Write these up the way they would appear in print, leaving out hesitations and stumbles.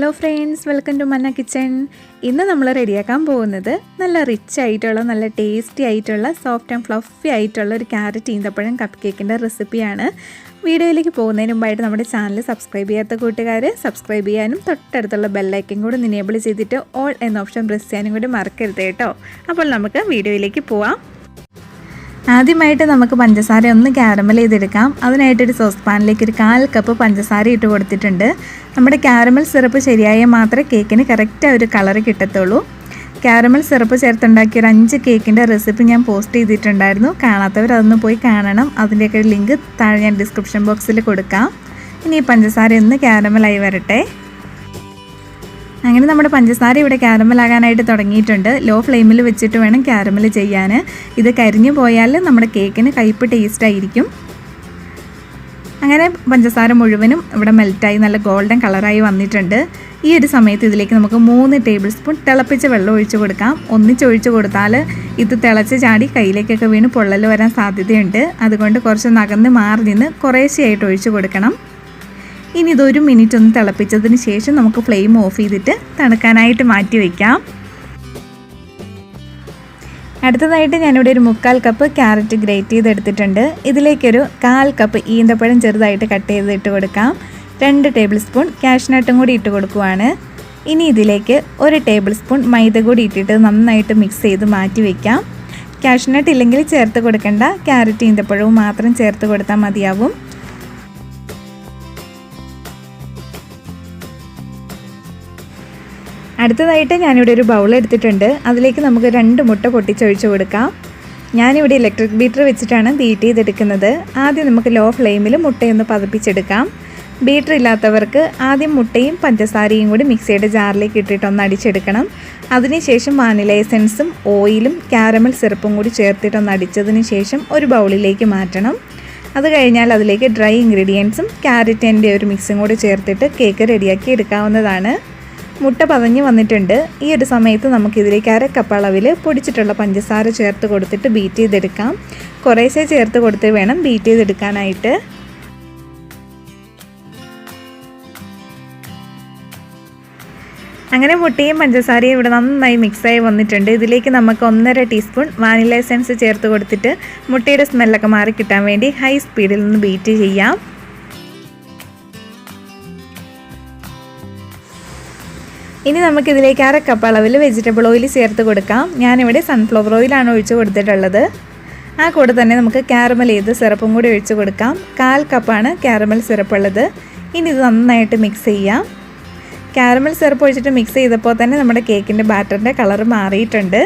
Hello friends, welcome to മന്ന kitchen. ഇന്ന് നമ്മൾ റെഡിയാക്കാൻ പോകുന്നത് നല്ല റിച്ച് ആയിട്ടുള്ള നല്ല ടേസ്റ്റി ആയിട്ടുള്ള സോഫ്റ്റ് ആൻഡ് ഫ്ലഫി ആയിട്ടുള്ള ഒരു ക്യാരറ്റ് ഈന്തപ്പഴം കപ്പ് കേക്കിൻ്റെ റെസിപ്പിയാണ്. വീഡിയോയിലേക്ക് പോകുന്നതിന് മുമ്പായിട്ട് നമ്മുടെ ചാനൽ സബ്സ്ക്രൈബ് ചെയ്യാത്ത കൂട്ടുകാർ സബ്സ്ക്രൈബ് ചെയ്യാനും തൊട്ടടുത്തുള്ള ബെല്ലൈക്കൻ കൂടി എനേബിൾ ചെയ്തിട്ട് ഓൾ എന്ന ഓപ്ഷൻ പ്രസ് ചെയ്യാനും കൂടി മറക്കരുത് കേട്ടോ. അപ്പോൾ നമുക്ക് വീഡിയോയിലേക്ക് പോവാം. ആദ്യമായിട്ട് നമുക്ക് പഞ്ചസാര ഒന്ന് കാരമൽ ചെയ്തെടുക്കാം. അതിനായിട്ടൊരു സോസ് പാനിലേക്ക് ഒരു 1/4 കപ്പ് പഞ്ചസാര ഇട്ട് കൊടുത്തിട്ടുണ്ട്. നമ്മുടെ കാരമൽ സിറപ്പ് ശരിയായാൽ മാത്രമേ കേക്കിന് കറക്റ്റ് ഒരു കളർ കിട്ടത്തുള്ളൂ. കാരമൽ സിറപ്പ് ചേർത്തുണ്ടാക്കിയ ഒരു 5 കേക്കിൻ്റെ റെസിപ്പി ഞാൻ പോസ്റ്റ് ചെയ്തിട്ടുണ്ടായിരുന്നു. കാണാത്തവർ അതൊന്ന് പോയി കാണണം. അതിൻ്റെയൊക്കെ ലിങ്ക് താഴെ ഞാൻ ഡിസ്ക്രിപ്ഷൻ ബോക്സിൽ കൊടുക്കാം. ഇനി ഈ പഞ്ചസാര ഒന്ന് കാരമലായി വരട്ടെ. അങ്ങനെ നമ്മുടെ പഞ്ചസാര ഇവിടെ കാരമലാകാനായിട്ട് തുടങ്ങിയിട്ടുണ്ട്. ലോ ഫ്ലെയിമിൽ വെച്ചിട്ട് വേണം കാരമൽ ചെയ്യാൻ. ഇത് കരിഞ്ഞു പോയാൽ നമ്മുടെ കേക്കിന് കയ്പ്പ് ടേസ്റ്റ് ആയിരിക്കും. അങ്ങനെ പഞ്ചസാര മുഴുവനും ഇവിടെ മെൽറ്റായി നല്ല ഗോൾഡൻ കളറായി വന്നിട്ടുണ്ട്. ഈ ഒരു സമയത്ത് ഇതിലേക്ക് നമുക്ക് 3 ടേബിൾ സ്പൂൺ തിളപ്പിച്ച വെള്ളം ഒഴിച്ച് കൊടുക്കാം. ഒന്നിച്ചൊഴിച്ച് കൊടുത്താൽ ഇത് തിളച്ച് ചാടി കയ്യിലേക്കൊക്കെ വീണ് പൊള്ളൽ വരാൻ സാധ്യതയുണ്ട്. അതുകൊണ്ട് കുറച്ച് നകന്ന് മാറി നിന്ന് കുറേശ്ശെയായിട്ട് ഒഴിച്ച് കൊടുക്കണം. ഇനി ഇത് 1 മിനിറ്റ് ഒന്ന് തിളപ്പിച്ചതിന് ശേഷം നമുക്ക് ഫ്ലെയിം ഓഫ് ചെയ്തിട്ട് തണുക്കാനായിട്ട് മാറ്റി വയ്ക്കാം. അടുത്തതായിട്ട് ഞാനിവിടെ ഒരു 3/4 കപ്പ് ക്യാരറ്റ് ഗ്രേറ്റ് ചെയ്തെടുത്തിട്ടുണ്ട്. ഇതിലേക്കൊരു 1/4 കപ്പ് ഈന്തപ്പഴം ചെറുതായിട്ട് കട്ട് ചെയ്തിട്ട് കൊടുക്കാം. 2 ടേബിൾ സ്പൂൺ കാഷ്നട്ടും കൂടി ഇട്ട് കൊടുക്കുവാണ്. ഇനി ഇതിലേക്ക് 1 ടേബിൾ സ്പൂൺ മൈദ കൂടി ഇട്ടിട്ട് നന്നായിട്ട് മിക്സ് ചെയ്ത് മാറ്റി വയ്ക്കാം. കാഷ്നട്ട് ഇല്ലെങ്കിൽ ചേർത്ത് കൊടുക്കേണ്ട, ക്യാരറ്റ് ഈന്തപ്പഴവും മാത്രം ചേർത്ത് കൊടുത്താൽ മതിയാവും. അടുത്തതായിട്ട് ഞാനിവിടെ ഒരു ബൗൾ എടുത്തിട്ടുണ്ട്. അതിലേക്ക് നമുക്ക് 2 മുട്ട പൊട്ടിച്ചൊഴിച്ച് കൊടുക്കാം. ഞാനിവിടെ ഇലക്ട്രിക് ബീറ്റർ വെച്ചിട്ടാണ് ബീറ്റ് ചെയ്തെടുക്കുന്നത്. ആദ്യം നമുക്ക് ലോ ഫ്ലെയിമിൽ മുട്ടയൊന്ന് പതപ്പിച്ചെടുക്കാം. ബീറ്റർ ഇല്ലാത്തവർക്ക് ആദ്യം മുട്ടയും പഞ്ചസാരയും കൂടി മിക്സിയുടെ ജാറിലേക്ക് ഇട്ടിട്ടൊന്ന് അടിച്ചെടുക്കണം. അതിനുശേഷം വാനില എസൻസും ഓയിലും കാരമൽ സിറപ്പും കൂടി ചേർത്തിട്ടൊന്ന് അടിച്ചതിന് ശേഷം ഒരു ബൗളിലേക്ക് മാറ്റണം. അത് കഴിഞ്ഞാൽ അതിലേക്ക് ഡ്രൈ ഇൻഗ്രീഡിയൻസും ക്യാരറ്റിൻ്റെ ഒരു മിക്സും കൂടി ചേർത്തിട്ട് കേക്ക് റെഡിയാക്കി എടുക്കാവുന്നതാണ്. മുട്ട പതഞ്ഞ് വന്നിട്ടുണ്ട്. ഈ ഒരു സമയത്ത് നമുക്കിതിലേക്ക് 1/2 കപ്പ് അളവിൽ പൊടിച്ചിട്ടുള്ള പഞ്ചസാര ചേർത്ത് കൊടുത്തിട്ട് ബീറ്റ് ചെയ്തെടുക്കാം. കുറേശ്ശെ ചേർത്ത് കൊടുത്ത് വേണം ബീറ്റ് ചെയ്തെടുക്കാനായിട്ട്. അങ്ങനെ മുട്ടയും പഞ്ചസാരയും ഇവിടെ നന്നായി മിക്സായി വന്നിട്ടുണ്ട്. ഇതിലേക്ക് നമുക്ക് 1.5 ടീസ്പൂൺ വാനില എസൻസ് ചേർത്ത് കൊടുത്തിട്ട് മുട്ടയുടെ സ്മെല്ലൊക്കെ മാറി കിട്ടാൻ വേണ്ടി ഹൈ സ്പീഡിൽ നിന്ന് ബീറ്റ് ചെയ്യാം. ഇനി നമുക്കിതിലേക്ക് 1/2 കപ്പ് അളവിൽ വെജിറ്റബിൾ ഓയിൽ ചേർത്ത് കൊടുക്കാം. ഞാനിവിടെ സൺഫ്ലവർ ഓയിലാണ് ഒഴിച്ച് കൊടുത്തിട്ടുള്ളത്. ആ കൂടെ തന്നെ നമുക്ക് കാരമൽ ചെയ്ത് സിറപ്പും കൂടി ഒഴിച്ച് കൊടുക്കാം. 1/4 കപ്പാണ് കാരമൽ സിറപ്പ് ഉള്ളത്. ഇനി ഇത് നന്നായിട്ട് മിക്സ് ചെയ്യാം. കാരമൽ സിറപ്പ് ഒഴിച്ചിട്ട് മിക്സ് ചെയ്തപ്പോൾ തന്നെ നമ്മുടെ കേക്കിൻ്റെ ബാറ്ററിൻ്റെ കളർ മാറിയിട്ടുണ്ട്.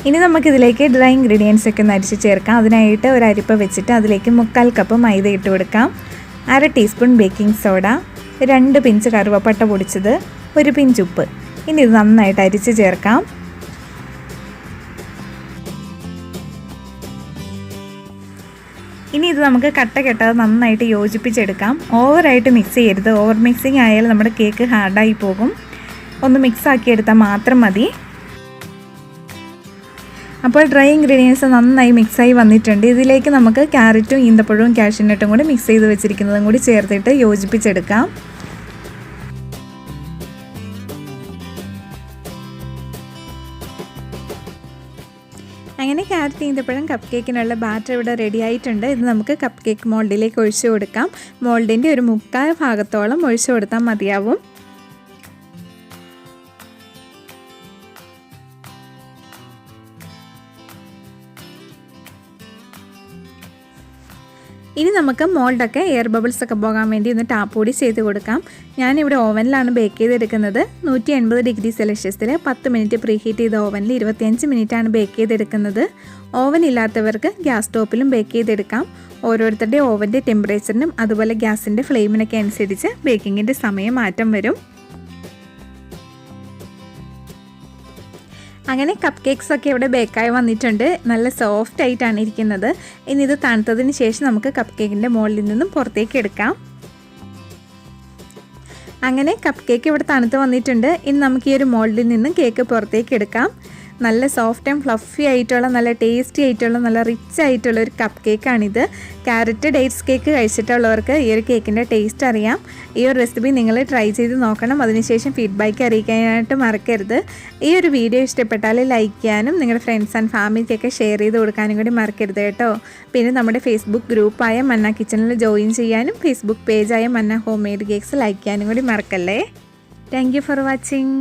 ഇനി നമുക്കിതിലേക്ക് ഡ്രൈ ഇൻഗ്രീഡിയൻസ് ഒക്കെ ഒന്ന് അരിച്ച് ചേർക്കാം. അതിനായിട്ട് ഒരു അരിപ്പ വെച്ചിട്ട് അതിലേക്ക് 3/4 കപ്പ് മൈദ ഇട്ട് കൊടുക്കാം. 1/2 ടീസ്പൂൺ ബേക്കിംഗ് സോഡ, 2 പിഞ്ച് കറുവപ്പട്ട പൊടിച്ചത്, 1 പിഞ്ച് ഉപ്പ്. ഇനി ഇത് നന്നായിട്ട് അരിച്ച് ചേർക്കാം. ഇനി ഇത് നമുക്ക് കട്ട കെട്ടാതെ നന്നായിട്ട് യോജിപ്പിച്ചെടുക്കാം. ഓവറായിട്ട് മിക്സ് ചെയ്യരുത്. ഓവർ മിക്സിങ് ആയാൽ നമ്മുടെ കേക്ക് ഹാർഡായി പോകും. ഒന്ന് മിക്സ് ആക്കി എടുത്താൽ മാത്രം മതി. അപ്പോൾ ഡ്രൈ ഇൻഗ്രീഡിയൻസ് നന്നായി മിക്സായി വന്നിട്ടുണ്ട്. ഇതിലേക്ക് നമുക്ക് ക്യാരറ്റും ഈന്തപ്പഴവും കാഷ്യൂനട്ടും കൂടി മിക്സ് ചെയ്ത് വെച്ചിരിക്കുന്നതും കൂടി ചേർത്തിട്ട് യോജിപ്പിച്ചെടുക്കാം. അങ്ങനെ ക്യാരറ്റ് ഈന്തപ്പഴം കപ്പ് കേക്കിനുള്ള ബാറ്റർ ഇവിടെ റെഡി ആയിട്ടുണ്ട്. ഇത് നമുക്ക് കപ്പ് കേക്ക് മോൾഡിലേക്ക് ഒഴിച്ചു കൊടുക്കാം. മോൾഡിൻ്റെ ഒരു 3/4 ഭാഗത്തോളം ഒഴിച്ചു കൊടുത്താൽ മതിയാവും. ഇനി നമുക്ക് മോൾഡൊക്കെ എയർ ബബിൾസ് ഒക്കെ പോകാൻ വേണ്ടി ഒന്ന് ടാപ്പ് കൂടി ചെയ്ത് കൊടുക്കാം. ഞാനിവിടെ ഓവനിലാണ് ബേക്ക് ചെയ്തെടുക്കുന്നത്. 180 ഡിഗ്രി സെൽഷ്യസിൽ 10 മിനിറ്റ് പ്രീ ഹീറ്റ് ചെയ്ത ഓവനിൽ 25 മിനിറ്റാണ് ബേക്ക് ചെയ്തെടുക്കുന്നത്. ഓവൻ ഇല്ലാത്തവർക്ക് ഗ്യാസ് ടോപ്പിലും ബേക്ക് ചെയ്തെടുക്കാം. ഓരോരുത്തരുടെ ഓവൻ്റെ ടെമ്പറേച്ചറിനും അതുപോലെ ഗ്യാസിൻ്റെ ഫ്ലെയിമിനൊക്കെ അനുസരിച്ച് ബേക്കിങ്ങിൻ്റെ സമയം മാറ്റം വരും. അങ്ങനെ കപ്പ് കേക്ക്സ് ഒക്കെ ഇവിടെ ബേക്കായി വന്നിട്ടുണ്ട്. നല്ല സോഫ്റ്റ് ആയിട്ടാണ് ഇരിക്കുന്നത്. ഇനി ഇത് തണുത്തതിന് ശേഷം നമുക്ക് കപ്പ് കേക്കിൻ്റെ മുകളിൽ നിന്നും പുറത്തേക്ക് എടുക്കാം. അങ്ങനെ കപ്പ് കേക്ക് ഇവിടെ തണുത്ത് വന്നിട്ടുണ്ട്. ഇനി നമുക്ക് ഈ ഒരു മോൾഡിൽ നിന്നും കേക്ക് പുറത്തേക്ക് എടുക്കാം. നല്ല സോഫ്റ്റ് ആൻഡ് ഫ്ലഫി ആയിട്ടുള്ള നല്ല ടേസ്റ്റി ആയിട്ടുള്ള നല്ല റിച്ച് ആയിട്ടുള്ള ഒരു കപ്പ് കേക്കാണിത്. ക്യാരറ്റ് ഡേറ്റ്സ് കേക്ക് കഴിച്ചിട്ടുള്ളവർക്ക് ഈ ഒരു കേക്കിൻ്റെ ടേസ്റ്റ് അറിയാം. ഈ ഒരു റെസിപ്പി നിങ്ങൾ ട്രൈ ചെയ്ത് നോക്കണം. അതിനുശേഷം ഫീഡ്ബാക്ക് അറിയിക്കാനായിട്ട് മറക്കരുത്. ഈ ഒരു വീഡിയോ ഇഷ്ടപ്പെട്ടാൽ ലൈക്ക് ചെയ്യാനും നിങ്ങളുടെ ഫ്രണ്ട്സ് ആൻഡ് ഫാമിലിക്കൊക്കെ ഷെയർ ചെയ്ത് കൊടുക്കാനും കൂടി മറക്കരുത് കേട്ടോ. പിന്നെ നമ്മുടെ ഫേസ്ബുക്ക് ഗ്രൂപ്പായ മന്ന കിച്ചണിൽ ജോയിൻ ചെയ്യാനും ഫേസ്ബുക്ക് പേജായ മന്ന ഹോം മെയ്ഡ് കേക്ക്സ് ലൈക്ക് ചെയ്യാനും കൂടി മറക്കല്ലേ. Thank you for watching.